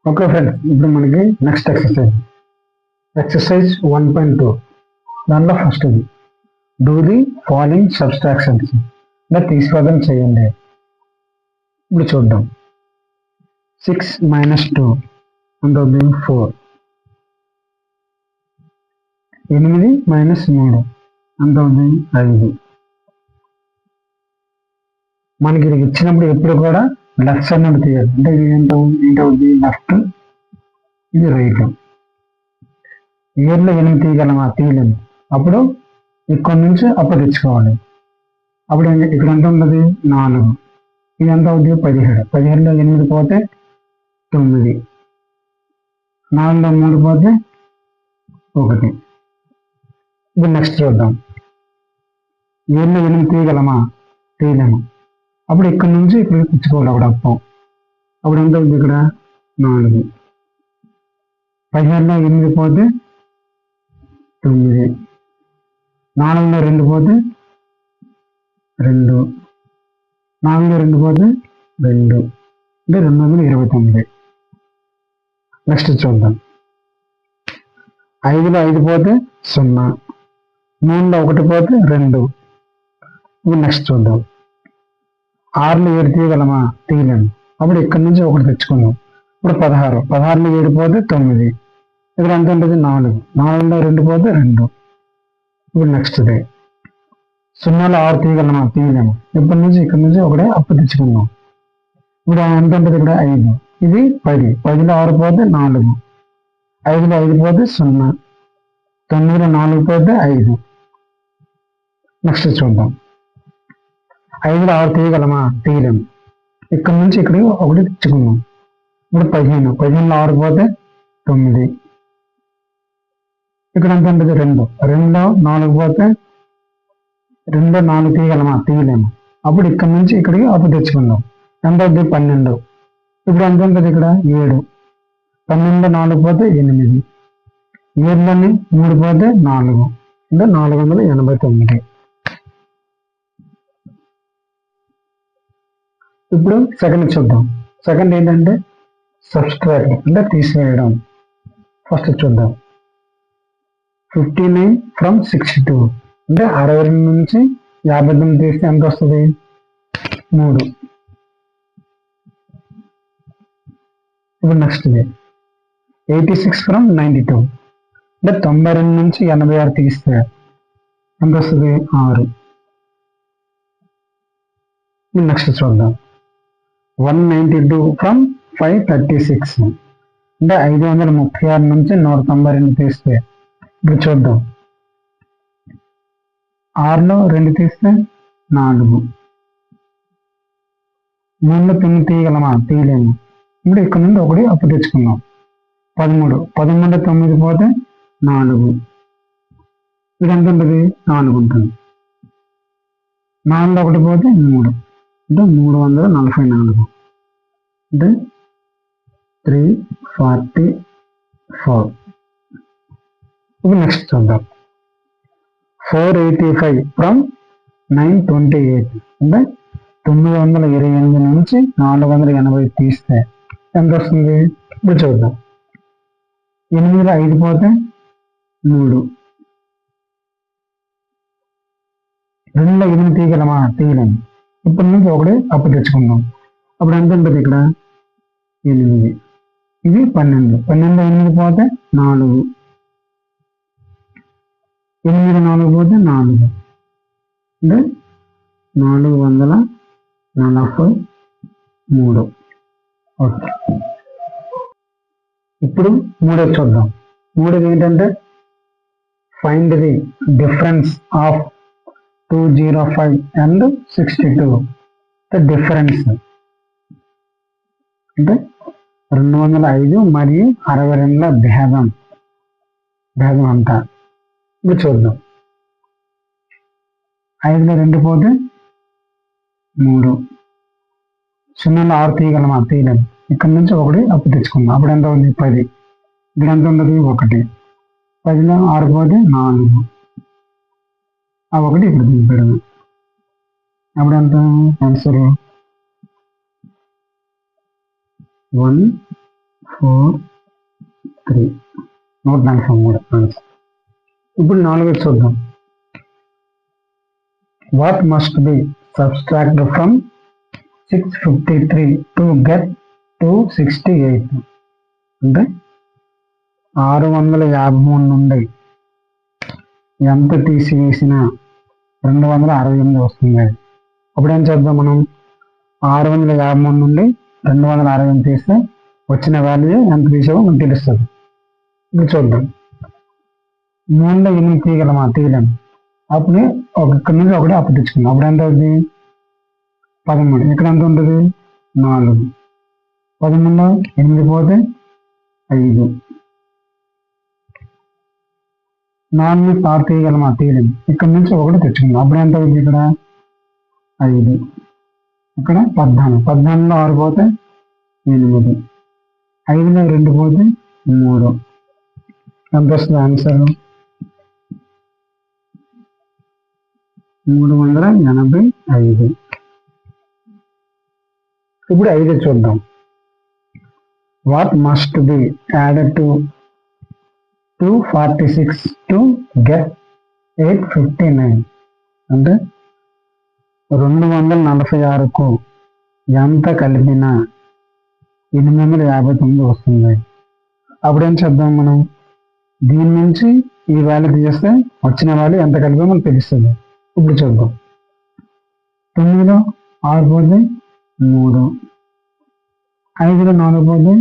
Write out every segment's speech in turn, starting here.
Okay friends, ఇప్పుడు మనకి next exercise 1.2 దానిలో first do the following subtractions ఇలా తీసివేదం చేయండి. ఇప్పుడు చూద్దాం. 6 - 2 ఎంత అవుతుంది? 4. 8 - 3 ఎంత అవుతుంది? 5. మనకి ఇది ఇచ్చినప్పుడు ఎప్పుడు కూడా లెఫ్ట్ సైడ్ నుండి తీయాలి. అంటే ఇది ఏంటవుతుంది? లెఫ్ట్, ఇది రైట్. ఇయర్లో 8 తీయగలమా? తీయలేము. అప్పుడు ఇక్కడ నుంచి అప్పుడు తెచ్చుకోవాలి. అప్పుడు ఇక్కడ ఎంత ఉంటుంది? 4. ఇది ఎంత అవుతుంది? 17. 17లో 8 పోతే 9. 4లో 3 పోతే 1. ఇప్పుడు నెక్స్ట్ చూద్దాం. ఇయర్లో 8 తీయగలమా? తీయలేము. అప్పుడు ఇక్కడ నుంచి ఇక్కడ తెచ్చుకోవాలి. అప్పుడు అప్పం. అప్పుడు ఎంత అవుతుంది? ఇక్కడ 4. 17లో 8 పోతే 9. 4లో 2 పోతే 2. 4లో 2 పోతే 2. అంటే 229. నెక్స్ట్ చూద్దాం. 5లో 5 పోతే 0. 3లో 1 పోతే 2. ఇప్పుడు నెక్స్ట్ చూద్దాం. 6లో 7 తీయగలమా? తీయలేము. అప్పుడు ఇక్కడ నుంచి 1 తెచ్చుకుందాం. ఇప్పుడు 16. 16లో 7 పోతే 9. ఇక్కడ ఎంత ఉంటుంది? 4. 4లో 2 పోతే 2. ఇప్పుడు నెక్స్ట్ 0లో 6 తీయగలమా? తీయలేము. ఇప్పటి నుంచి ఇక్కడ నుంచి 1 అప్పు తెచ్చుకుందాం. ఇప్పుడు ఎంత ఉంటుంది? ఇక్కడ 5. ఇది 10. 10లో 6 పోతే 4. 5లో 5 పోతే 0. 9లో 4 పోతే 5. నెక్స్ట్ చూద్దాం. 5లో 6 తీయగలమా? తీయలేము. ఇక్కడ నుంచి ఇక్కడికి 1 తెచ్చుకుందాం. ఇప్పుడు 15. 15లో 6 పోతే 9. ఇక్కడ ఎంత ఉంటుంది? 2. 2లో 4 పోతే 2లో 4 తీయగలమా? తీయలేము. అప్పుడు ఇక్కడ నుంచి ఇక్కడికి అప్పు తెచ్చుకుందాం. ఎంత అవుతుంది? 12. ఇప్పుడు ఎంత ఉంటుంది? ఇక్కడ 7. 12లో 4 పోతే 8. 7లోని 3 పోతే 4. అంటే 489. ఇప్పుడు సెకండ్ చూద్దాం. సెకండ్ ఏంటంటే సబ్స్ట్రాక్ట్, అంటే తీసివేయడం. ఫస్ట్ చూద్దాం. 59 from 62 అంటే 62 నుంచి 59 తీస్తే ఎంత వస్తుంది? 3. ఇప్పుడు నెక్స్ట్ 86 from 92 అంటే 92 నుంచి 86 తీస్తే ఎంత వస్తుంది? 6. నెక్స్ట్ చూద్దాం. 192 from 536 అంటే 536 నుంచి 192 తీస్తే ఇప్పుడు చూద్దాం. 6లో 2 తీస్తే 4. 3లో 9 తీయగలమా? తీయలేము. ఇప్పుడు ఇక్కడ నుండి 1 అప్పు తెచ్చుకుందాం. 13. 13లో 9 పోతే 4. ఇది ఎంత ఉంటుంది? 4 ఉంటుంది. 4లో 1 పోతే 3. అంటే 344. అంటే 344. ఇప్పుడు నెక్స్ట్ చూద్దాం. 485 from 928 అంటే 928 నుంచి 480 తీస్తే ఎంత వస్తుంది? ఇప్పుడు చూద్దాం. 8లో 5 పోతే 3. 2లో 8 తీయగలమా? తీయలేము. ఇప్పటి నుంచి 1 అప్పు తెచ్చుకుందాం. అప్పుడు ఎంత ఉంటుంది? ఇక్కడ 8. ఇది 12. 12లో 8 పోతే 4. 8లో 4 పోతే 4. అంటే 443. ఓకే. ఇప్పుడు మూడోది చూద్దాం. మూడోది ఏంటంటే find the difference of 205 and 62. Difference అంటే 205 మరియు 62ల భేదం అంతా. ఇప్పుడు చూద్దాం. 5లో 2 పోతే 3. 0లో 6 తీయగలమా? తీయలేము. ఇక్కడ నుంచి 1 అప్పు తెచ్చుకుందాం. అప్పుడు ఎంత ఉంది? 10. ఇక్కడ ఎంత ఉండదు? 1. 10లో 6 పోతే 4. ఆ 1 ఇక్కడ దింపడము. అప్పుడు ఎంత? Answer 1 3 143 answer. ఇప్పుడు 4 చూద్దాం. What must be subtracted from 653 to get 268? అంటే 653 నుండి ఎంత తీసివేసిన 268 వస్తుంది. అప్పుడు ఏం చేద్దాం, మనం 653 నుండి 268 తీస్తే వచ్చిన వాల్యూ ఎంత తీసావో మనకు తెలుస్తుంది. ఇప్పుడు చూద్దాం. 3లో 8 తీయగలమా? తీయలేము. అప్పుడు ఇక్కడ నుంచి ఒకటి అప్పు తెచ్చుకుందాం. అప్పుడు ఎంత అవుతుంది? 13. ఇక్కడ ఎంత ఉంటుంది? 4. 13లో 8 పోతే 5. 4 6 తీయగలమా? తీయలేము. ఇక్కడ నుంచి ఒకటి తెచ్చుకుందాం. అప్పుడు ఎంత అవుతుంది? ఇక్కడ 5. ఇక్కడ 14. 14లో 6 పోతే 8. 5లో 2 పోతే 3. ఎంత వస్తుంది ఆన్సర్? 385. ఇప్పుడు 5 చూద్దాం. What must be added to 246 to get 859? అంటే 246కు ఎంత కలిపినా 859 వస్తుంది. అప్పుడేం చేద్దాం, మనం దీని నుంచి ఈ వాల్యూ తీస్తే వచ్చిన వాల్యూ ఎంత కలిపి మనకు తెలుస్తుంది. ఇప్పుడు చూద్దాం. 9లో 6 పోతే 3. 5లో 4 పోతే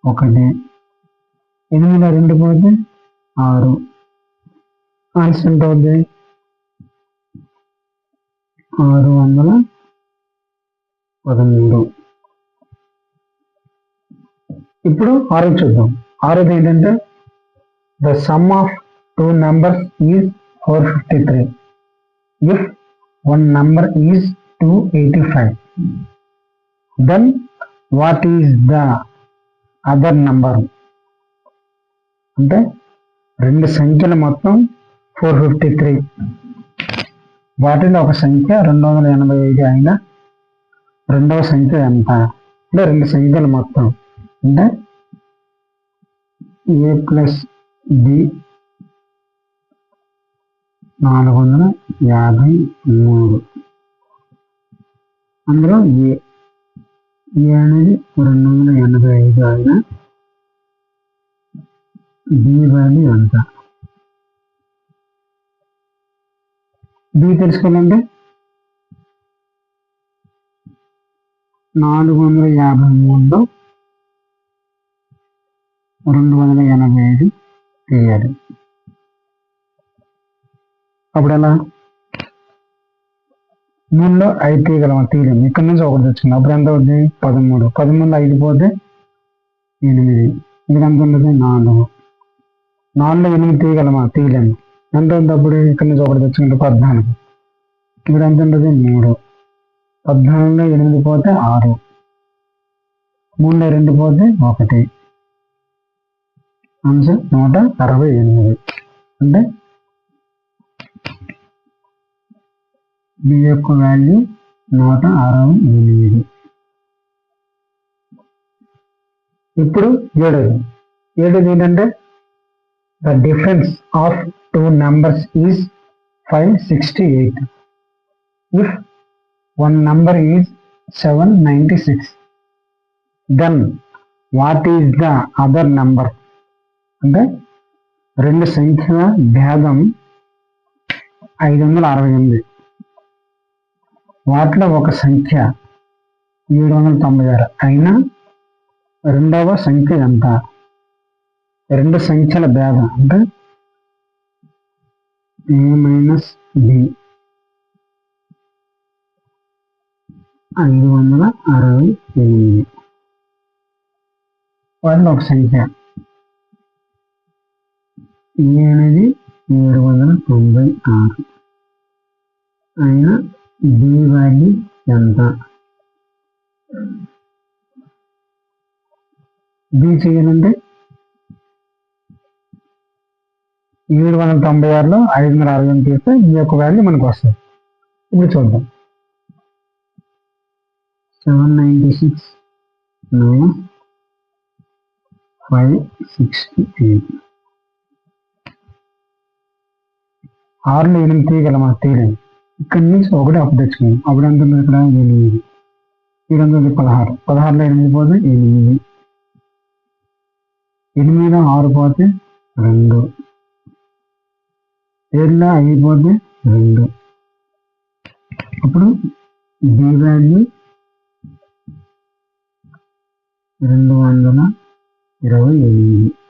1. 8లో 2 పోతే 6. ఆన్సర్ ఎంత అవుతుంది? 613. ఇప్పుడు 6 చూద్దాం. 6 ఏంటంటే the sum of 2 numbers is 453 if one number is 285, then what is the other number? అంటే 2 సంఖ్యల మొత్తం 453, వాటిలో ఒక సంఖ్య 285 అయినా రెండవ సంఖ్య ఎంత? అంటే 2 సంఖ్యల మొత్తం అంటే a ప్లస్ b 453. అందులో ఏ అనేది 285 అయినా b వాల్యూ ఎంత? b తెలుసుకోవాలంటే 453లో 285 తీయాలి. అప్పుడు ఎలా? 3లో 5 తీయగలమా? తీయలేము. ఇక్కడ నుంచి ఒకటి తెచ్చుకున్నాం. అప్పుడు ఎంత అవుతుంది? 13. 13లో 5 పోతే 8. ఇక్కడ ఎంత ఉంటుంది? 4. 4లో 8 తీయగలమా? తీయలేము. ఎంత ఉంది? అప్పుడు ఇక్కడ నుంచి ఒకటి తెచ్చుకుంటే 14. ఇక్కడ ఎంత ఉంటుంది? 3. 14లో 8 పోతే 6. 3లో 2 పోతే 1. ఆన్సర్ 168. అంటే b యొక్క వాల్యూ 168. ఇప్పుడు 7 ఏంటంటే the difference of 2 numbers is 568 if one number is 796, then what is the other number? అంటే 2 సంఖ్యల భేదం 568, వాటిలో ఒక సంఖ్య 796 అయినా రెండవ సంఖ్య ఎంత? 2 సంఖ్యల భేదం అంటే a మైనస్ b 568, వాటిలో ఒక సంఖ్య a అనేది 796 అయినా b వాల్యూ ఎంత? b చేయాలంటే 796లో 568 తీస్తే ఈ యొక్క వాల్యూ మనకు వస్తుంది. ఇప్పుడు చూద్దాం. 796 - 568. 6లో 8 తీయగలమా? తీయలేము. ఇక్కడి నుంచి ఒకటి అప్పు తెచ్చుకుందాం. అప్పుడు ఎంత ఉంది ఇక్కడ? 8. ఇక్కడ ఎంత ఉంది? 16. 16లో 8 పోతే 8. 8లో 6 పోతే 2. 7లో 5 పోతే 2. అప్పుడు బి వాల్యూ 228.